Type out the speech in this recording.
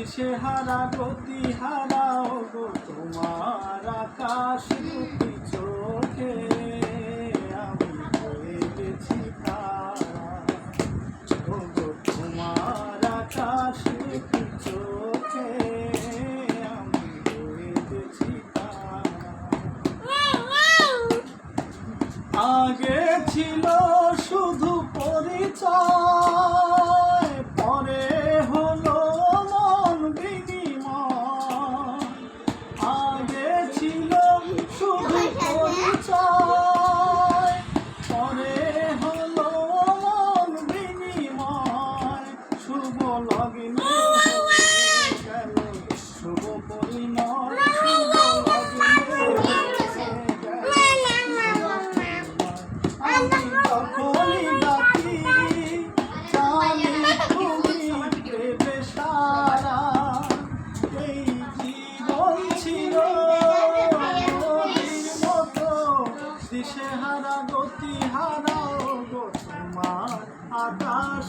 দিশেহারা গতিহারা গো তোমার আকাশ দুটি চোখে আমি হয়ে গেছি তারা গো তোমার আকাশ দুটি চোখে আমি হয়ে গেছি তারা। আগে ছিল শুধু পরিচয়, পরে হলো মন বিনিময়। আগে ছিল শুধু পরিচয়, পরে হলো মন বিনিময়। শুভ লগ্নে গেল শুভ পরিণয়, শুভ লগ্নে আমি তখনই ডাকি জানি তুমি দেবে সারা। এই জীবন ছিল নদীর মতো দিশেহারা গতিহারা গো তোমার আকাশ